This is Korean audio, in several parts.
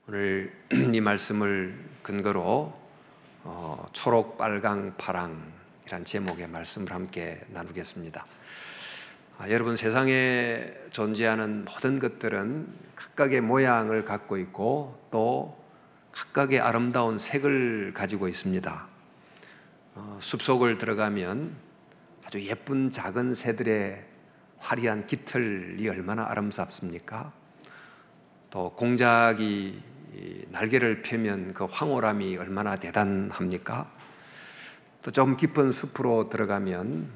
오늘 이 말씀을 근거로 초록, 빨강, 파랑이란 제목의 말씀을 함께 나누겠습니다. 여러분, 세상에 존재하는 모든 것들은 각각의 모양을 갖고 있고 또 각각의 아름다운 색을 가지고 있습니다. 숲속을 들어가면 아주 예쁜 작은 새들의 화려한 깃털이 얼마나 아름답습니까? 또 공작이 날개를 펴면 그 황홀함이 얼마나 대단합니까? 또 좀 깊은 숲으로 들어가면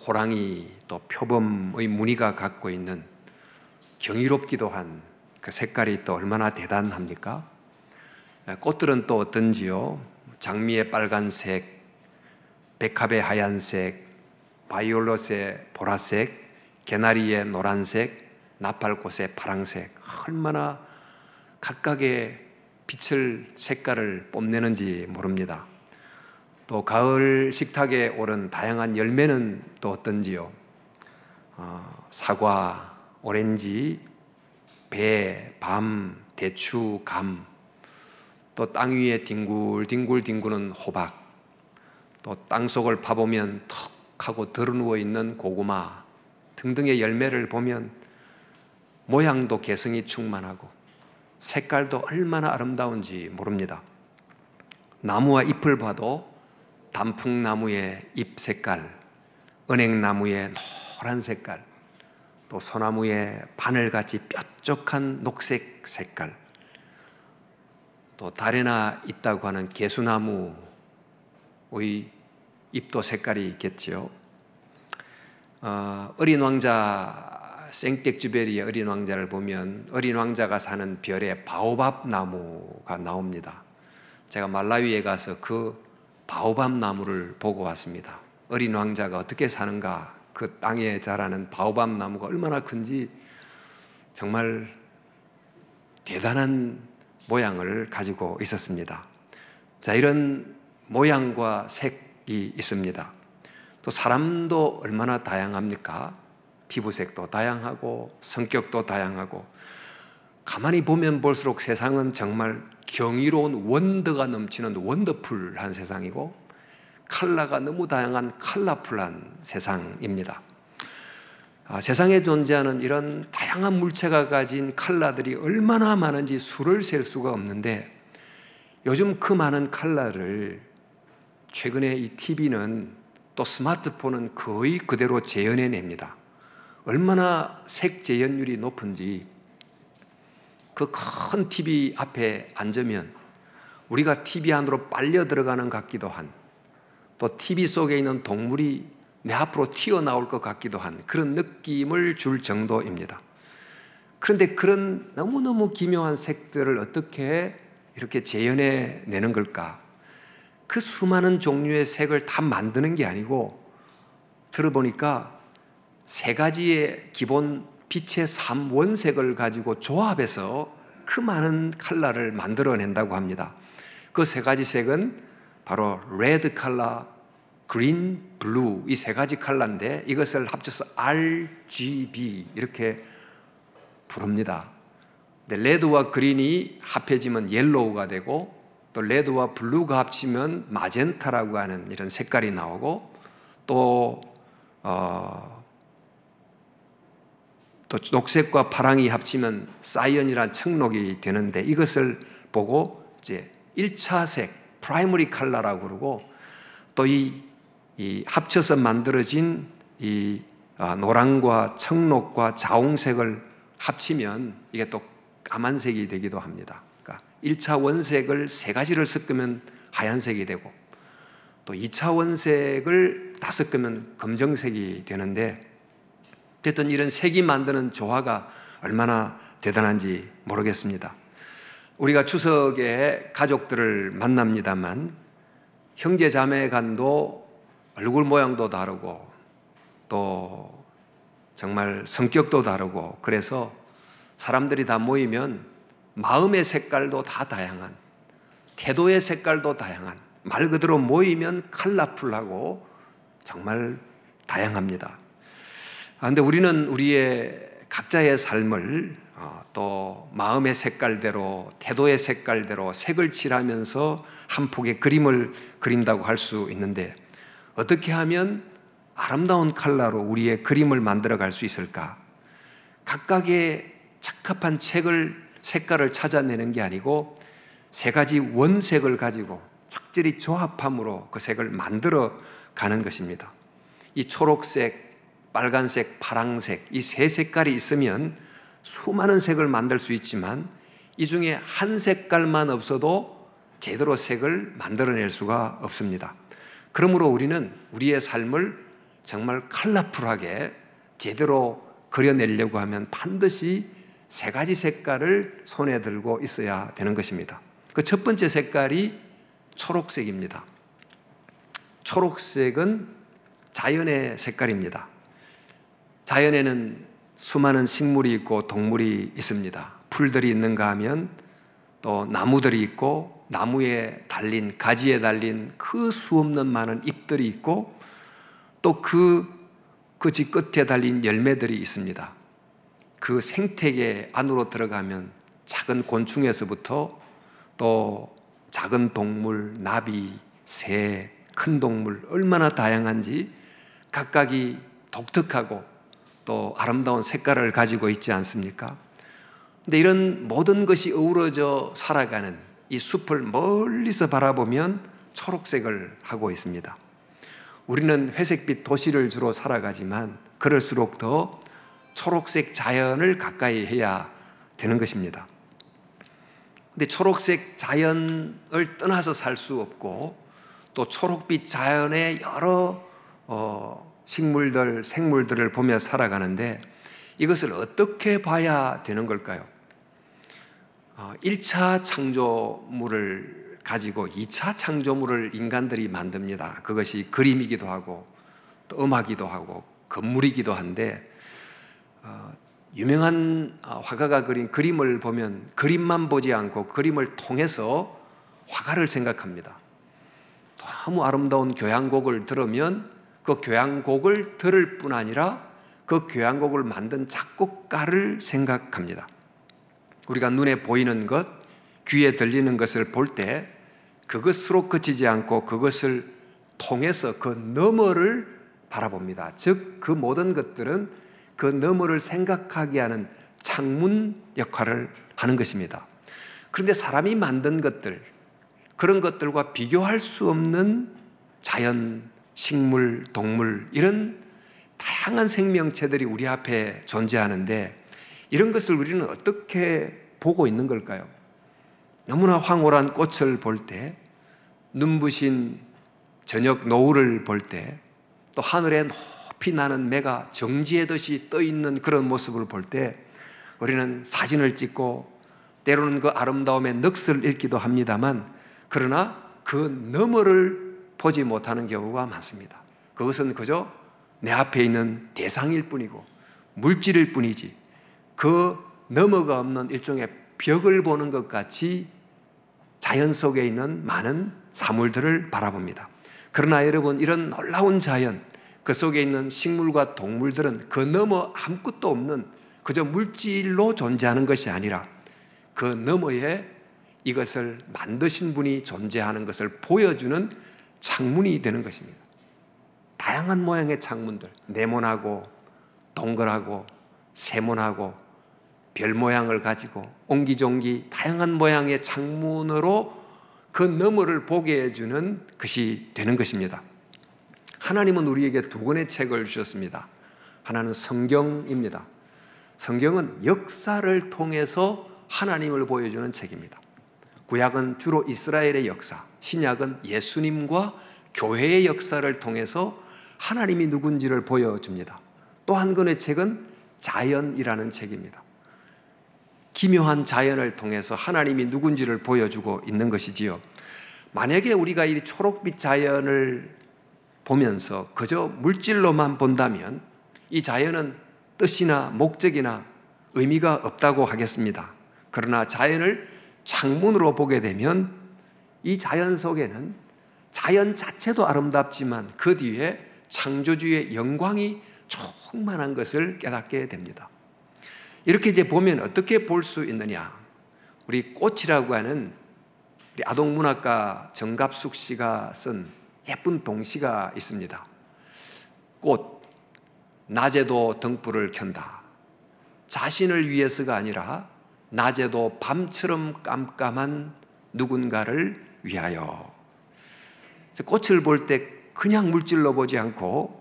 호랑이 또 표범의 무늬가 갖고 있는 경이롭기도 한 그 색깔이 또 얼마나 대단합니까? 꽃들은 또 어떤지요? 장미의 빨간색, 백합의 하얀색, 바이올렛의 보라색, 개나리의 노란색, 나팔꽃의 파랑색, 얼마나 각각의 빛을, 색깔을 뽐내는지 모릅니다. 또 가을 식탁에 오른 다양한 열매는 또 어떤지요? 사과, 오렌지, 배, 밤, 대추, 감, 또 땅 위에 뒹굴뒹굴 호박, 또 땅속을 파보면 턱 하고 드러누워 있는 고구마 등등의 열매를 보면 모양도 개성이 충만하고 색깔도 얼마나 아름다운지 모릅니다. 나무와 잎을 봐도 단풍나무의 잎 색깔, 은행나무의 노란 색깔, 또 소나무의 바늘같이 뾰족한 녹색 색깔, 또 달에나 있다고 하는 개수나무의 잎도 색깔이 있겠지요. 어린 왕자 생텍쥐베리의 어린 왕자를 보면 어린 왕자가 사는 별에 바오밥 나무가 나옵니다. 제가 말라위에 가서 그 바오밥 나무를 보고 왔습니다. 어린 왕자가 어떻게 사는가, 그 땅에 자라는 바오밥 나무가 얼마나 큰지 정말 대단한 모양을 가지고 있었습니다. 자, 이런 모양과 색이 있습니다. 또 사람도 얼마나 다양합니까? 피부색도 다양하고 성격도 다양하고, 가만히 보면 볼수록 세상은 정말 경이로운 원더가 넘치는 원더풀한 세상이고 컬러가 너무 다양한 컬러풀한 세상입니다. 세상에 존재하는 이런 다양한 물체가 가진 컬러들이 얼마나 많은지 수를 셀 수가 없는데, 요즘 그 많은 컬러를 최근에 이 TV는 또 스마트폰은 거의 그대로 재현해냅니다. 얼마나 색 재현율이 높은지, 그 큰 TV 앞에 앉으면 우리가 TV 안으로 빨려 들어가는 것 같기도 한, 또 TV 속에 있는 동물이 내 앞으로 튀어나올 것 같기도 한 그런 느낌을 줄 정도입니다. 그런데 그런 너무너무 기묘한 색들을 어떻게 이렇게 재현해내는 걸까? 그 수많은 종류의 색을 다 만드는 게 아니고, 들어보니까 세 가지의 기본 빛의 3원색을 가지고 조합해서 그 많은 컬러를 만들어낸다고 합니다. 그 세 가지 색은 바로 레드 컬러, 그린, 블루, 이 세 가지 컬러인데 이것을 합쳐서 RGB 이렇게 부릅니다. 근데 레드와 그린이 합해지면 옐로우가 되고, 또 레드와 블루가 합치면 마젠타라고 하는 이런 색깔이 나오고, 또 녹색과 파랑이 합치면 사이언이란 청록이 되는데, 이것을 보고 이제 1차 색, 프라이머리 컬러라고 그러고, 또 이 합쳐서 만들어진 이 노랑과 청록과 자홍색을 합치면 이게 또 까만색이 되기도 합니다. 그러니까 1차 원색을 세 가지를 섞으면 하얀색이 되고, 또 2차 원색을 다 섞으면 검정색이 되는데, 어쨌든 이런 색이 만드는 조화가 얼마나 대단한지 모르겠습니다. 우리가 추석에 가족들을 만납니다만 형제 자매 간도 얼굴 모양도 다르고 또 정말 성격도 다르고, 그래서 사람들이 다 모이면 마음의 색깔도 다 다양한, 태도의 색깔도 다양한, 말 그대로 모이면 컬러풀하고 정말 다양합니다. 그런데 우리는 우리의 각자의 삶을 또 마음의 색깔대로, 태도의 색깔대로 색을 칠하면서 한 폭의 그림을 그린다고 할 수 있는데, 어떻게 하면 아름다운 컬러로 우리의 그림을 만들어 갈 수 있을까? 각각의 적합한 색깔을 찾아내는 게 아니고 세 가지 원색을 가지고 적절히 조합함으로 그 색을 만들어 가는 것입니다. 이 초록색, 빨간색, 파랑색, 이 세 색깔이 있으면 수많은 색을 만들 수 있지만 이 중에 한 색깔만 없어도 제대로 색을 만들어낼 수가 없습니다. 그러므로 우리는 우리의 삶을 정말 컬러풀하게 제대로 그려내려고 하면 반드시 세 가지 색깔을 손에 들고 있어야 되는 것입니다. 그 첫 번째 색깔이 초록색입니다. 초록색은 자연의 색깔입니다. 자연에는 수많은 식물이 있고 동물이 있습니다. 풀들이 있는가 하면 또 나무들이 있고, 나무에 달린, 가지에 달린 그 수없는 많은 잎들이 있고, 또 그 집 끝에 달린 열매들이 있습니다. 그 생태계 안으로 들어가면 작은 곤충에서부터 또 작은 동물, 나비, 새, 큰 동물, 얼마나 다양한지 각각이 독특하고 또 아름다운 색깔을 가지고 있지 않습니까? 근데 이런 모든 것이 어우러져 살아가는 이 숲을 멀리서 바라보면 초록색을 하고 있습니다. 우리는 회색빛 도시를 주로 살아가지만 그럴수록 더 초록색 자연을 가까이 해야 되는 것입니다. 근데 초록색 자연을 떠나서 살 수 없고, 또 초록빛 자연의 여러 식물들, 생물들을 보며 살아가는데 이것을 어떻게 봐야 되는 걸까요? 1차 창조물을 가지고 2차 창조물을 인간들이 만듭니다. 그것이 그림이기도 하고 또 음악이기도 하고 건물이기도 한데, 유명한 화가가 그린 그림을 보면 그림만 보지 않고 그림을 통해서 화가를 생각합니다. 너무 아름다운 교향곡을 들으면 그 교향곡을 들을 뿐 아니라 그 교향곡을 만든 작곡가를 생각합니다. 우리가 눈에 보이는 것, 귀에 들리는 것을 볼 때 그것으로 그치지 않고 그것을 통해서 그 너머를 바라봅니다. 즉, 그 모든 것들은 그 너머를 생각하게 하는 창문 역할을 하는 것입니다. 그런데 사람이 만든 것들, 그런 것들과 비교할 수 없는 자연, 식물, 동물, 이런 다양한 생명체들이 우리 앞에 존재하는데 이런 것을 우리는 어떻게 보고 있는 걸까요? 너무나 황홀한 꽃을 볼 때, 눈부신 저녁 노을을 볼 때, 또 하늘에 높이 나는 매가 정지하듯이 떠 있는 그런 모습을 볼 때 우리는 사진을 찍고 때로는 그 아름다움에 넋을 잃기도 합니다만, 그러나 그 너머를 보지 못하는 경우가 많습니다. 그것은 그저 내 앞에 있는 대상일 뿐이고 물질일 뿐이지 그 너머가 없는 일종의 벽을 보는 것 같이 자연 속에 있는 많은 사물들을 바라봅니다. 그러나 여러분, 이런 놀라운 자연, 그 속에 있는 식물과 동물들은 그 너머 아무것도 없는 그저 물질로 존재하는 것이 아니라 그 너머에 이것을 만드신 분이 존재하는 것을 보여주는 창문이 되는 것입니다. 다양한 모양의 창문들, 네모나고 동글하고 세모나고 별 모양을 가지고 옹기종기 다양한 모양의 창문으로 그 너머를 보게 해주는 것이 되는 것입니다. 하나님은 우리에게 두 권의 책을 주셨습니다. 하나는 성경입니다. 성경은 역사를 통해서 하나님을 보여주는 책입니다. 구약은 주로 이스라엘의 역사, 신약은 예수님과 교회의 역사를 통해서 하나님이 누군지를 보여줍니다. 또 한 권의 책은 자연이라는 책입니다. 기묘한 자연을 통해서 하나님이 누군지를 보여주고 있는 것이지요. 만약에 우리가 이 초록빛 자연을 보면서 그저 물질로만 본다면 이 자연은 뜻이나 목적이나 의미가 없다고 하겠습니다. 그러나 자연을 창문으로 보게 되면 이 자연 속에는 자연 자체도 아름답지만 그 뒤에 창조주의 영광이 충만한 것을 깨닫게 됩니다. 이렇게 이제 보면 어떻게 볼 수 있느냐? 우리 꽃이라고 하는 우리 아동문학가 정갑숙 씨가 쓴 예쁜 동시가 있습니다. 꽃, 낮에도 등불을 켠다. 자신을 위해서가 아니라 낮에도 밤처럼 깜깜한 누군가를 위하여. 꽃을 볼 때 그냥 물질로 보지 않고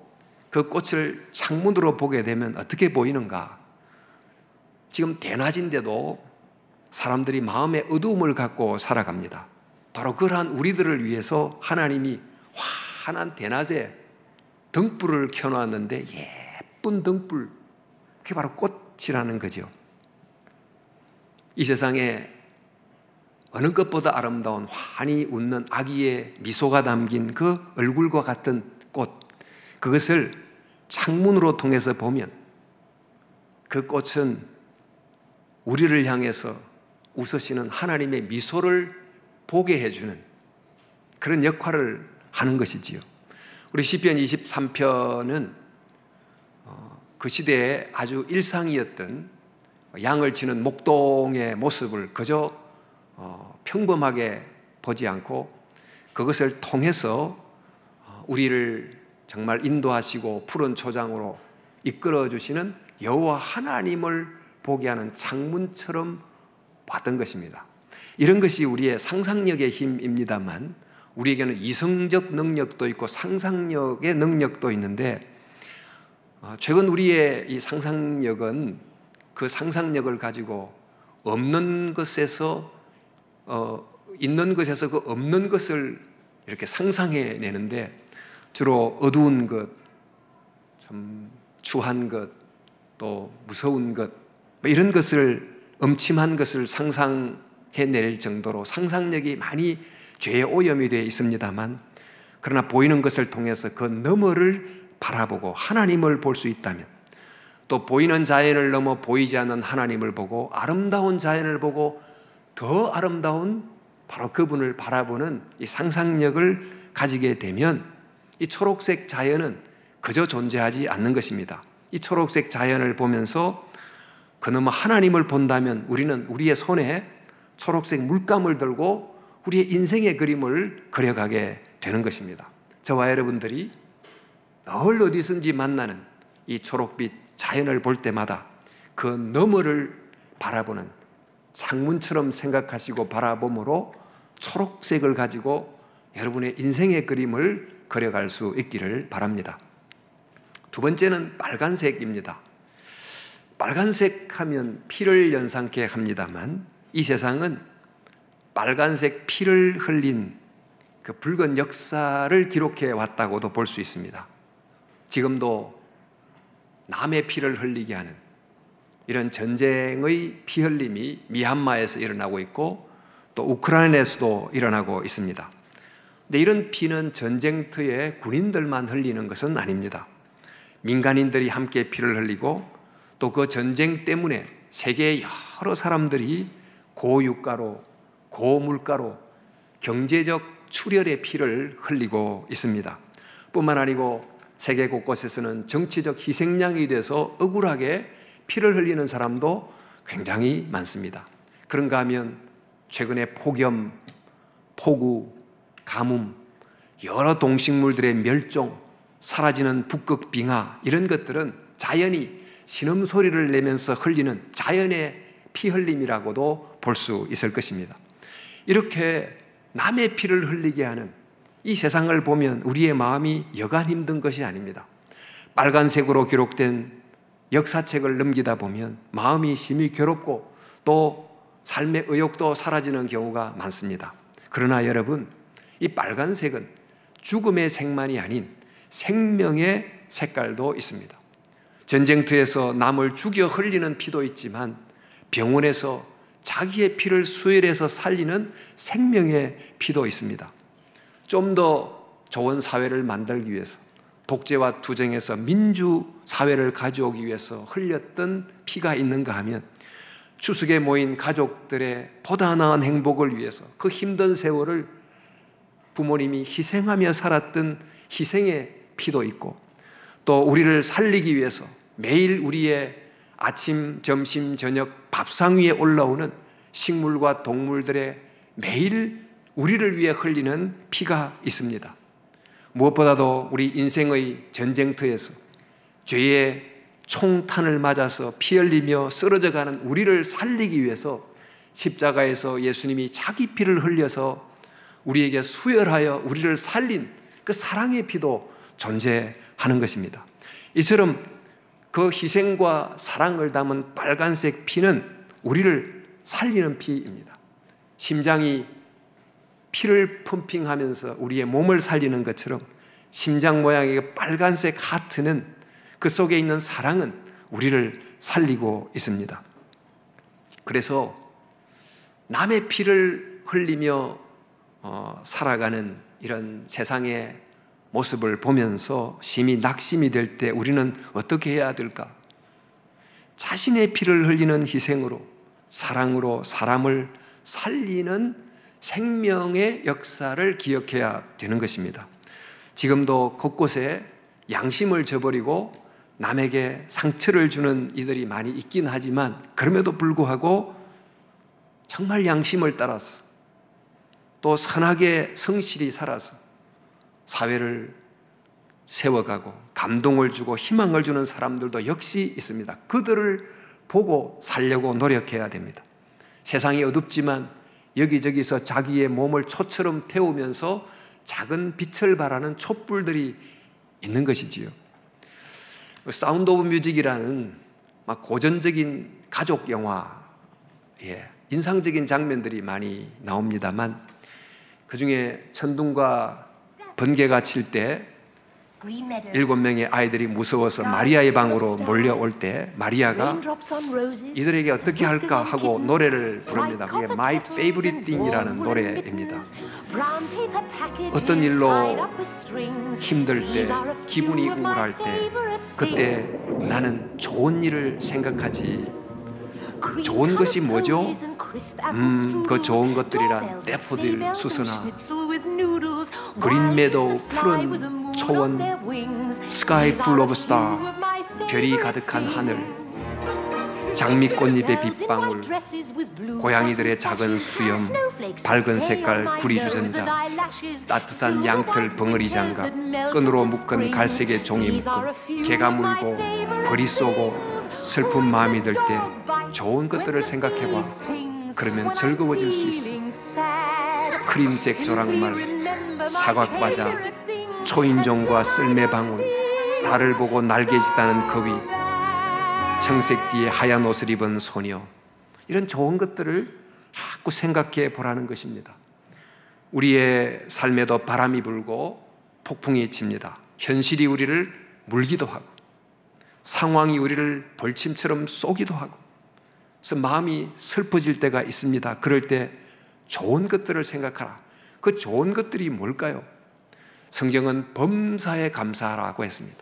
그 꽃을 창문으로 보게 되면 어떻게 보이는가? 지금 대낮인데도 사람들이 마음의 어두움을 갖고 살아갑니다. 바로 그러한 우리들을 위해서 하나님이 환한 대낮에 등불을 켜놓았는데 예쁜 등불, 그게 바로 꽃이라는 거죠. 이 세상에 어느 것보다 아름다운 환히 웃는 아기의 미소가 담긴 그 얼굴과 같은 꽃, 그것을 창문으로 통해서 보면 그 꽃은 우리를 향해서 웃으시는 하나님의 미소를 보게 해주는 그런 역할을 하는 것이지요. 우리 시편 23편은 그 시대에 아주 일상이었던 양을 치는 목동의 모습을 그저 평범하게 보지 않고 그것을 통해서 우리를 정말 인도하시고 푸른 초장으로 이끌어 주시는 여호와 하나님을 보게 하는 창문처럼 봤던 것입니다. 이런 것이 우리의 상상력의 힘입니다만 우리에게는 이성적 능력도 있고 상상력의 능력도 있는데 최근 우리의 이 상상력은 그 상상력을 가지고 없는 것에서 있는 것에서 그 없는 것을 이렇게 상상해내는데 주로 어두운 것, 좀 추한 것, 또 무서운 것 이런 것을 음침한 것을 상상해낼 정도로 상상력이 많이 죄의 오염이 되어 있습니다만 그러나 보이는 것을 통해서 그 너머를 바라보고 하나님을 볼 수 있다면 또 보이는 자연을 넘어 보이지 않는 하나님을 보고 아름다운 자연을 보고 더 아름다운 바로 그분을 바라보는 이 상상력을 가지게 되면 이 초록색 자연은 그저 존재하지 않는 것입니다. 이 초록색 자연을 보면서 그나마 하나님을 본다면 우리는 우리의 손에 초록색 물감을 들고 우리의 인생의 그림을 그려가게 되는 것입니다. 저와 여러분들이 늘 어디선지 만나는 이 초록빛 자연을 볼 때마다 그 너머를 바라보는 창문처럼 생각하시고 바라봄으로 초록색을 가지고 여러분의 인생의 그림을 그려갈 수 있기를 바랍니다. 두 번째는 빨간색입니다. 빨간색 하면 피를 연상케 합니다만 이 세상은 빨간색 피를 흘린 그 붉은 역사를 기록해 왔다고도 볼 수 있습니다. 지금도 남의 피를 흘리게 하는 이런 전쟁의 피 흘림이 미얀마에서 일어나고 있고 또 우크라이나에서도 일어나고 있습니다. 근데 이런 피는 전쟁터에 군인들만 흘리는 것은 아닙니다. 민간인들이 함께 피를 흘리고 또 그 전쟁 때문에 세계의 여러 사람들이 고유가로 고물가로 경제적 출혈의 피를 흘리고 있습니다. 뿐만 아니고 세계 곳곳에서는 정치적 희생양이 돼서 억울하게 피를 흘리는 사람도 굉장히 많습니다. 그런가 하면 최근에 폭염, 폭우, 가뭄, 여러 동식물들의 멸종, 사라지는 북극 빙하 이런 것들은 자연이 신음소리를 내면서 흘리는 자연의 피 흘림이라고도 볼 수 있을 것입니다. 이렇게 남의 피를 흘리게 하는 이 세상을 보면 우리의 마음이 여간 힘든 것이 아닙니다. 빨간색으로 기록된 역사책을 넘기다 보면 마음이 심히 괴롭고 또 삶의 의욕도 사라지는 경우가 많습니다. 그러나 여러분, 이 빨간색은 죽음의 색만이 아닌 생명의 색깔도 있습니다. 전쟁터에서 남을 죽여 흘리는 피도 있지만 병원에서 자기의 피를 수혈해서 살리는 생명의 피도 있습니다. 좀 더 좋은 사회를 만들기 위해서 독재와 투쟁에서 민주사회를 가져오기 위해서 흘렸던 피가 있는가 하면 추석에 모인 가족들의 보다 나은 행복을 위해서 그 힘든 세월을 부모님이 희생하며 살았던 희생의 피도 있고 또 우리를 살리기 위해서 매일 우리의 아침, 점심, 저녁 밥상 위에 올라오는 식물과 동물들의 매일 우리를 위해 흘리는 피가 있습니다. 무엇보다도 우리 인생의 전쟁터에서 죄의 총탄을 맞아서 피 흘리며 쓰러져가는 우리를 살리기 위해서 십자가에서 예수님이 자기 피를 흘려서 우리에게 수혈하여 우리를 살린 그 사랑의 피도 존재하는 것입니다. 이처럼 그 희생과 사랑을 담은 빨간색 피는 우리를 살리는 피입니다. 심장이 피를 펌핑하면서 우리의 몸을 살리는 것처럼 심장 모양의 빨간색 하트는 그 속에 있는 사랑은 우리를 살리고 있습니다. 그래서 남의 피를 흘리며 살아가는 이런 세상의 모습을 보면서 심히 낙심이 될 때 우리는 어떻게 해야 될까? 자신의 피를 흘리는 희생으로, 사랑으로 사람을 살리는 생명의 역사를 기억해야 되는 것입니다. 지금도 곳곳에 양심을 저버리고 남에게 상처를 주는 이들이 많이 있긴 하지만 그럼에도 불구하고 정말 양심을 따라서 또 선하게 성실히 살아서 사회를 세워가고 감동을 주고 희망을 주는 사람들도 역시 있습니다. 그들을 보고 살려고 노력해야 됩니다. 세상이 어둡지만 여기저기서 자기의 몸을 초처럼 태우면서 작은 빛을 발하는 촛불들이 있는 것이지요. 사운드 오브 뮤직이라는 막 고전적인 가족 영화, 인상적인 장면들이 많이 나옵니다만 그 중에 천둥과 번개가 칠 때 7명의 아이들이 무서워서 마리아의 방으로 몰려올 때 마리아가 이들에게 어떻게 할까 하고 노래를 부릅니다. 그게 My Favorite Thing이라는 노래입니다. 어떤 일로 힘들 때, 기분이 우울할 때 그때 나는 좋은 일을 생각하지. 좋은 것이 뭐죠? 그 좋은 것들이란 데포딜 수수나 그린 메도우 푸른 초원, 스카이 풀 오브 스타 별이 가득한 하늘, 장미꽃잎의 빗방울, 고양이들의 작은 수염, 밝은 색깔 구리주전자, 따뜻한 양털 벙어리 장갑, 끈으로 묶은 갈색의 종이 묶음, 개가 물고 벌이 쏘고 슬픈 마음이 들 때 좋은 것들을 생각해봐. 그러면 즐거워질 수 있어. 크림색 조랑말, 사과과자, 초인종과 쓸매방울, 달을 보고 날개짓하는 거위, 청색띠에 하얀 옷을 입은 소녀, 이런 좋은 것들을 자꾸 생각해 보라는 것입니다. 우리의 삶에도 바람이 불고 폭풍이 칩니다. 현실이 우리를 물기도 하고 상황이 우리를 벌침처럼 쏘기도 하고 그래서 마음이 슬퍼질 때가 있습니다. 그럴 때 좋은 것들을 생각하라. 그 좋은 것들이 뭘까요? 성경은 범사에 감사하라고 했습니다.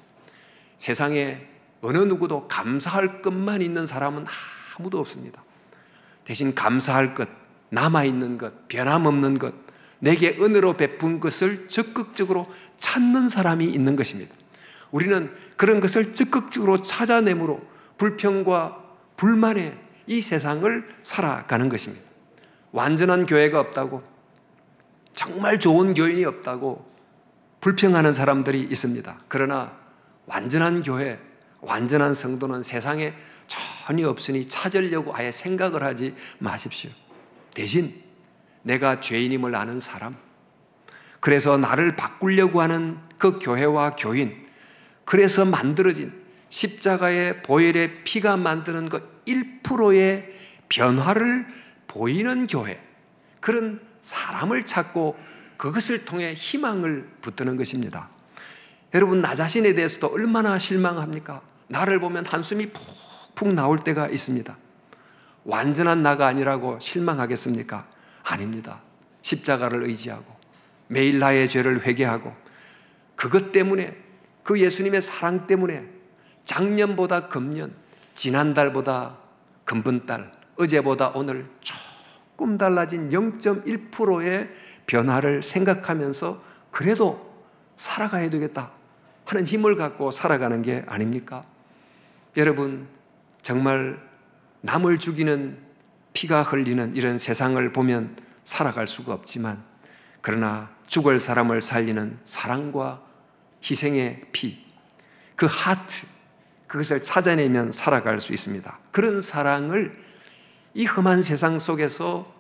세상에 어느 누구도 감사할 것만 있는 사람은 아무도 없습니다. 대신 감사할 것, 남아있는 것, 변함없는 것, 내게 은혜로 베푼 것을 적극적으로 찾는 사람이 있는 것입니다. 우리는 그런 것을 적극적으로 찾아내므로 불평과 불만에 이 세상을 살아가는 것입니다. 완전한 교회가 없다고, 정말 좋은 교인이 없다고 불평하는 사람들이 있습니다. 그러나 완전한 교회, 완전한 성도는 세상에 전혀 없으니 찾으려고 아예 생각을 하지 마십시오. 대신 내가 죄인임을 아는 사람, 그래서 나를 바꾸려고 하는 그 교회와 교인, 그래서 만들어진 십자가의 보혈의 피가 만드는 그 1%의 변화를 보이는 교회, 그런 사람을 찾고 그것을 통해 희망을 붙드는 것입니다. 여러분, 나 자신에 대해서도 얼마나 실망합니까? 나를 보면 한숨이 푹푹 나올 때가 있습니다. 완전한 나가 아니라고 실망하겠습니까? 아닙니다. 십자가를 의지하고 매일 나의 죄를 회개하고 그것 때문에, 그 예수님의 사랑 때문에 작년보다 금년, 지난달보다 금번달, 어제보다 오늘 조금 달라진 0.1%의 변화를 생각하면서 그래도 살아가야 되겠다 하는 힘을 갖고 살아가는 게 아닙니까? 여러분, 정말 남을 죽이는 피가 흘리는 이런 세상을 보면 살아갈 수가 없지만, 그러나 죽을 사람을 살리는 사랑과 희생의 피, 그 하트, 그것을 찾아내면 살아갈 수 있습니다. 그런 사랑을 이 험한 세상 속에서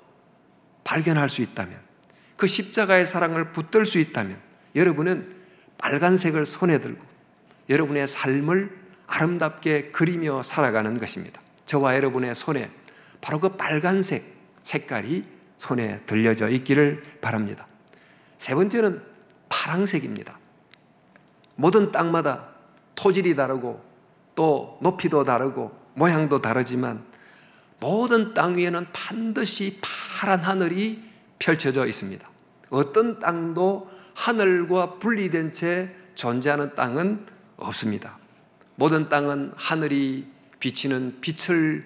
발견할 수 있다면, 그 십자가의 사랑을 붙들 수 있다면, 여러분은 빨간색을 손에 들고 여러분의 삶을 아름답게 그리며 살아가는 것입니다. 저와 여러분의 손에 바로 그 빨간색 색깔이 손에 들려져 있기를 바랍니다. 세 번째는 파랑색입니다. 모든 땅마다 토질이 다르고 또 높이도 다르고 모양도 다르지만 모든 땅 위에는 반드시 파란 하늘이 펼쳐져 있습니다. 어떤 땅도 하늘과 분리된 채 존재하는 땅은 없습니다. 모든 땅은 하늘이 비치는 빛을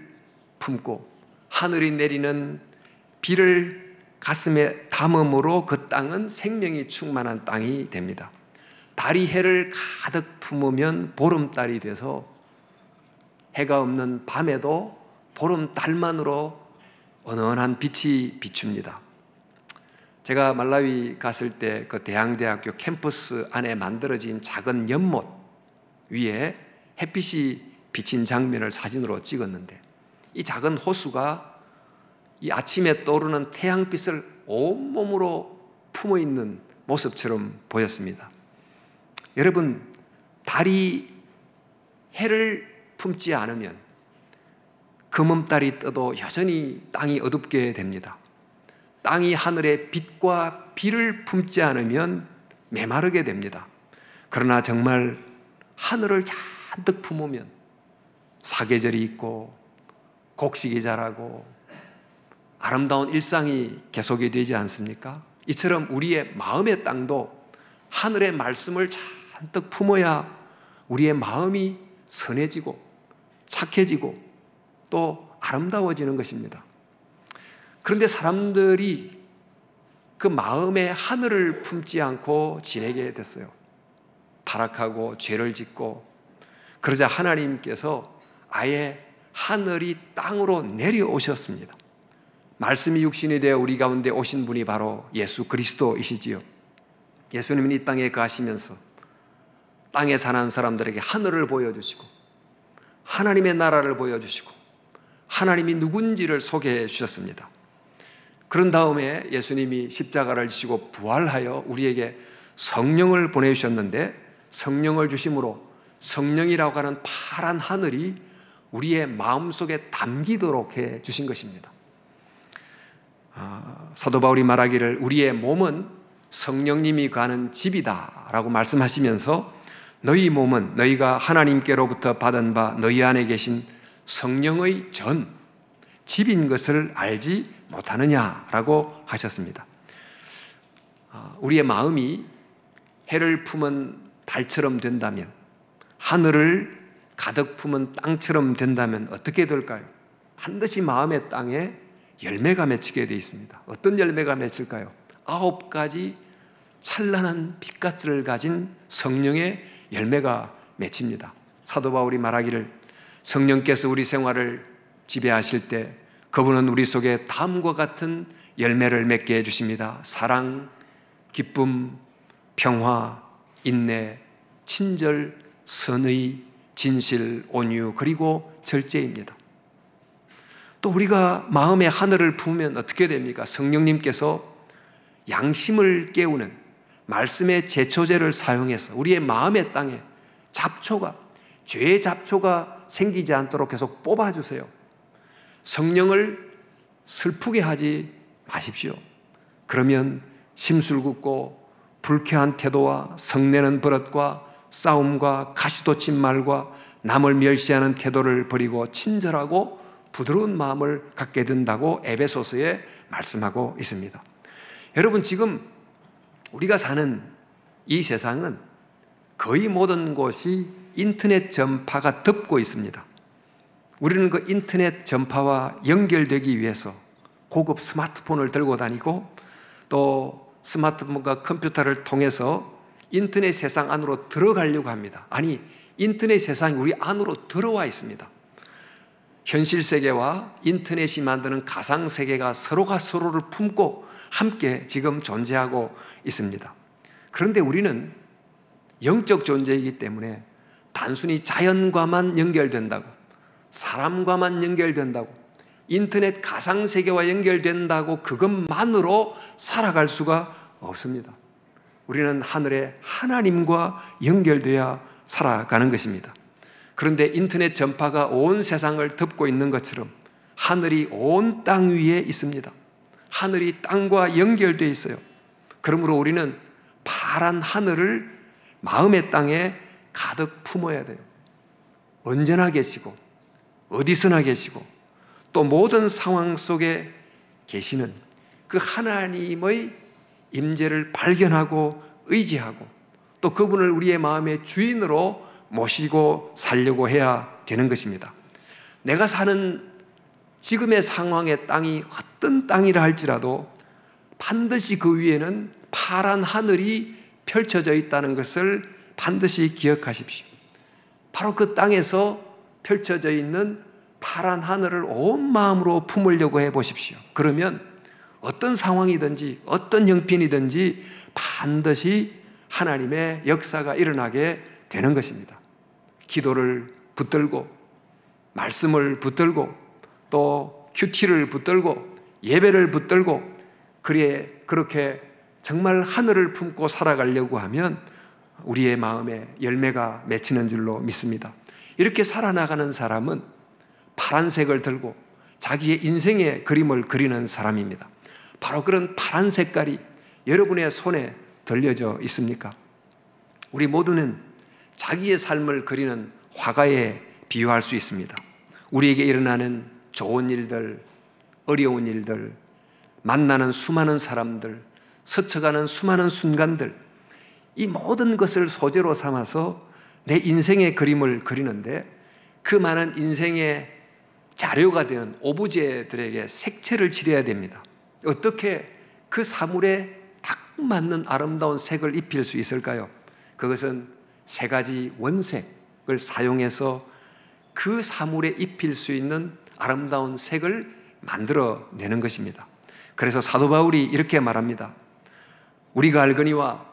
품고 하늘이 내리는 비를 가슴에 담음으로 그 땅은 생명이 충만한 땅이 됩니다. 달이 해를 가득 품으면 보름달이 돼서 해가 없는 밤에도 보름달만으로 은은한 빛이 비춥니다. 제가 말라위 갔을 때 그 대항대학교 캠퍼스 안에 만들어진 작은 연못 위에 햇빛이 비친 장면을 사진으로 찍었는데, 이 작은 호수가 이 아침에 떠오르는 태양빛을 온몸으로 품어 있는 모습처럼 보였습니다. 여러분, 달이 해를 품지 않으면 금음달이 떠도 여전히 땅이 어둡게 됩니다. 땅이 하늘의 빛과 비를 품지 않으면 메마르게 됩니다. 그러나 정말 하늘을 잔뜩 품으면 사계절이 있고 곡식이 자라고 아름다운 일상이 계속이 되지 않습니까? 이처럼 우리의 마음의 땅도 하늘의 말씀을 잔뜩 품어야 우리의 마음이 선해지고 착해지고 또 아름다워지는 것입니다. 그런데 사람들이 그 마음의 하늘을 품지 않고 지내게 됐어요. 타락하고 죄를 짓고, 그러자 하나님께서 아예 하늘이 땅으로 내려오셨습니다. 말씀이 육신이 되어 우리 가운데 오신 분이 바로 예수 그리스도이시지요. 예수님은 이 땅에 거하시면서 땅에 사는 사람들에게 하늘을 보여주시고 하나님의 나라를 보여주시고 하나님이 누군지를 소개해 주셨습니다. 그런 다음에 예수님이 십자가를 지시고 부활하여 우리에게 성령을 보내주셨는데, 성령을 주심으로 성령이라고 하는 파란 하늘이 우리의 마음속에 담기도록 해 주신 것입니다. 사도 바울이 말하기를 우리의 몸은 성령님이 가는 집이다 라고 말씀하시면서, 너희 몸은 너희가 하나님께로부터 받은 바 너희 안에 계신 성령의 전 집인 것을 알지 못하느냐라고 하셨습니다. 우리의 마음이 해를 품은 달처럼 된다면, 하늘을 가득 품은 땅처럼 된다면 어떻게 될까요? 반드시 마음의 땅에 열매가 맺히게 되어 있습니다. 어떤 열매가 맺힐까요? 9가지 찬란한 빛깔을 가진 성령의 열매가 맺힙니다. 사도 바울이 말하기를 성령께서 우리 생활을 지배하실 때 그분은 우리 속에 다음과 같은 열매를 맺게 해주십니다. 사랑, 기쁨, 평화, 인내, 친절, 선의, 진실, 온유, 그리고 절제입니다. 또 우리가 마음의 하늘을 품으면 어떻게 됩니까? 성령님께서 양심을 깨우는 말씀의 제초제를 사용해서 우리의 마음의 땅에 잡초가, 죄의 잡초가 생기지 않도록 계속 뽑아주세요. 성령을 슬프게 하지 마십시오. 그러면 심술궂고 불쾌한 태도와 성내는 버릇과 싸움과 가시돋친 말과 남을 멸시하는 태도를 버리고 친절하고 부드러운 마음을 갖게 된다고 에베소서에 말씀하고 있습니다. 여러분, 지금 우리가 사는 이 세상은 거의 모든 곳이 인터넷 전파가 덮고 있습니다. 우리는 그 인터넷 전파와 연결되기 위해서 고급 스마트폰을 들고 다니고 또 스마트폰과 컴퓨터를 통해서 인터넷 세상 안으로 들어가려고 합니다. 아니, 인터넷 세상이 우리 안으로 들어와 있습니다. 현실 세계와 인터넷이 만드는 가상 세계가 서로가 서로를 품고 함께 지금 존재하고 있습니다. 그런데 우리는 영적 존재이기 때문에 단순히 자연과만 연결된다고, 사람과만 연결된다고, 인터넷 가상 세계와 연결된다고 그것만으로 살아갈 수가 없습니다. 우리는 하늘의 하나님과 연결되어야 살아가는 것입니다. 그런데 인터넷 전파가 온 세상을 덮고 있는 것처럼 하늘이 온 땅 위에 있습니다. 하늘이 땅과 연결되어 있어요. 그러므로 우리는 파란 하늘을 마음의 땅에 가득 품어야 돼요. 언제나 계시고 어디서나 계시고 또 모든 상황 속에 계시는 그 하나님의 임재를 발견하고 의지하고 또 그분을 우리의 마음의 주인으로 모시고 살려고 해야 되는 것입니다. 내가 사는 지금의 상황의 땅이 어떤 땅이라 할지라도 반드시 그 위에는 파란 하늘이 펼쳐져 있다는 것을 반드시 기억하십시오. 바로 그 땅에서 펼쳐져 있는 파란 하늘을 온 마음으로 품으려고 해보십시오. 그러면 어떤 상황이든지 어떤 형편이든지 반드시 하나님의 역사가 일어나게 되는 것입니다. 기도를 붙들고 말씀을 붙들고 또 큐티를 붙들고 예배를 붙들고 그렇게 정말 하늘을 품고 살아가려고 하면 우리의 마음에 열매가 맺히는 줄로 믿습니다. 이렇게 살아나가는 사람은 파란색을 들고 자기의 인생의 그림을 그리는 사람입니다. 바로 그런 파란 색깔이 여러분의 손에 들려져 있습니까? 우리 모두는 자기의 삶을 그리는 화가에 비유할 수 있습니다. 우리에게 일어나는 좋은 일들, 어려운 일들, 만나는 수많은 사람들, 스쳐가는 수많은 순간들, 이 모든 것을 소재로 삼아서 내 인생의 그림을 그리는데 그 많은 인생의 자료가 되는 오브제들에게 색채를 칠해야 됩니다. 어떻게 그 사물에 딱 맞는 아름다운 색을 입힐 수 있을까요? 그것은 세 가지 원색을 사용해서 그 사물에 입힐 수 있는 아름다운 색을 만들어내는 것입니다. 그래서 사도 바울이 이렇게 말합니다. 우리가 알거니와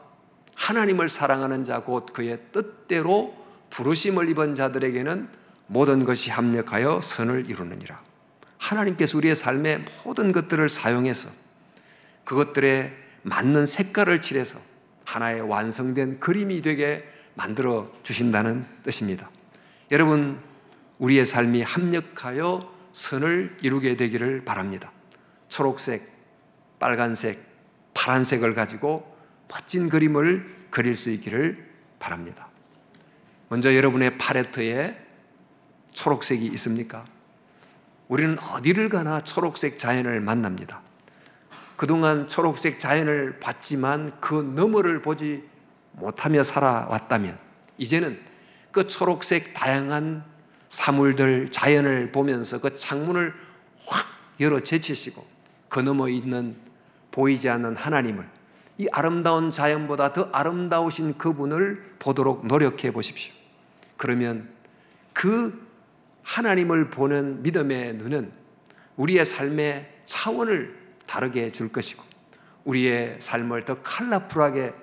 하나님을 사랑하는 자 곧 그의 뜻대로 부르심을 입은 자들에게는 모든 것이 합력하여 선을 이루느니라. 하나님께서 우리의 삶의 모든 것들을 사용해서 그것들에 맞는 색깔을 칠해서 하나의 완성된 그림이 되게 만들어 주신다는 뜻입니다. 여러분, 우리의 삶이 합력하여 선을 이루게 되기를 바랍니다. 초록색, 빨간색, 파란색을 가지고 멋진 그림을 그릴 수 있기를 바랍니다. 먼저 여러분의 팔레트에 초록색이 있습니까? 우리는 어디를 가나 초록색 자연을 만납니다. 그동안 초록색 자연을 봤지만 그 너머를 보지 못하며 살아왔다면 이제는 그 초록색 다양한 사물들, 자연을 보면서 그 창문을 확 열어 제치시고 그 너머 있는 보이지 않는 하나님을, 이 아름다운 자연보다 더 아름다우신 그분을 보도록 노력해 보십시오. 그러면 그 하나님을 보는 믿음의 눈은 우리의 삶의 차원을 다르게 해줄 것이고 우리의 삶을 더 컬러풀하게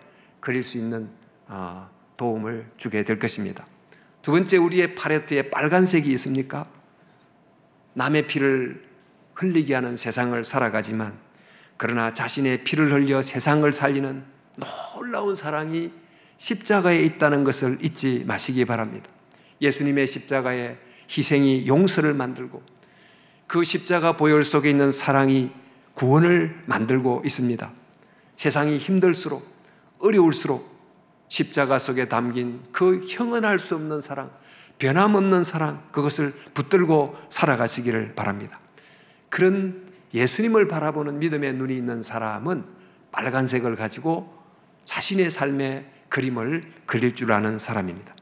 그릴 수 있는 도움을 주게 될 것입니다. 두 번째, 우리의 팔레트에 빨간색이 있습니까? 남의 피를 흘리게 하는 세상을 살아가지만 그러나 자신의 피를 흘려 세상을 살리는 놀라운 사랑이 십자가에 있다는 것을 잊지 마시기 바랍니다. 예수님의 십자가의 희생이 용서를 만들고 그 십자가 보혈 속에 있는 사랑이 구원을 만들고 있습니다. 세상이 힘들수록 어려울수록 십자가 속에 담긴 그 형언할 수 없는 사랑, 변함없는 사랑, 그것을 붙들고 살아가시기를 바랍니다. 그런 예수님을 바라보는 믿음의 눈이 있는 사람은 빨간색을 가지고 자신의 삶의 그림을 그릴 줄 아는 사람입니다.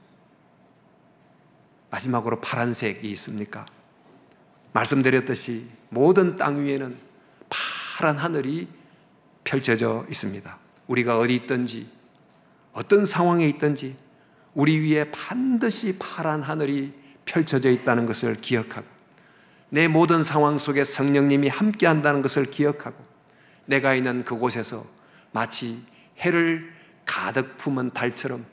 마지막으로 파란색이 있습니까? 말씀드렸듯이 모든 땅 위에는 파란 하늘이 펼쳐져 있습니다. 우리가 어디 있든지 어떤 상황에 있든지 우리 위에 반드시 파란 하늘이 펼쳐져 있다는 것을 기억하고 내 모든 상황 속에 성령님이 함께 한다는 것을 기억하고 내가 있는 그곳에서 마치 해를 가득 품은 달처럼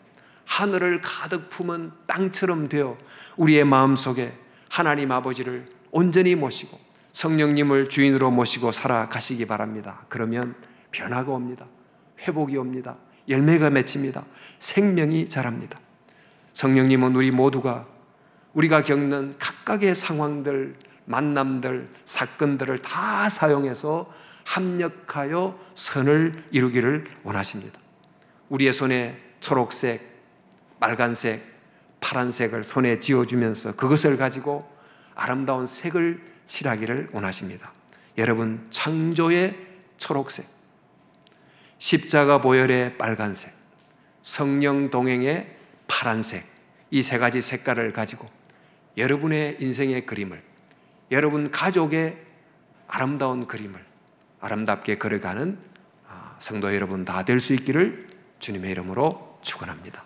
하늘을 가득 품은 땅처럼 되어 우리의 마음속에 하나님 아버지를 온전히 모시고 성령님을 주인으로 모시고 살아가시기 바랍니다. 그러면 변화가 옵니다. 회복이 옵니다. 열매가 맺힙니다. 생명이 자랍니다. 성령님은 우리 모두가 우리가 겪는 각각의 상황들, 만남들, 사건들을 다 사용해서 합력하여 선을 이루기를 원하십니다. 우리의 손에 초록색, 빨간색, 파란색을 손에 쥐어주면서 그것을 가지고 아름다운 색을 칠하기를 원하십니다. 여러분, 창조의 초록색, 십자가 보혈의 빨간색, 성령 동행의 파란색, 이 세 가지 색깔을 가지고 여러분의 인생의 그림을, 여러분 가족의 아름다운 그림을 아름답게 그려가는 성도 여러분 다 될 수 있기를 주님의 이름으로 축원합니다.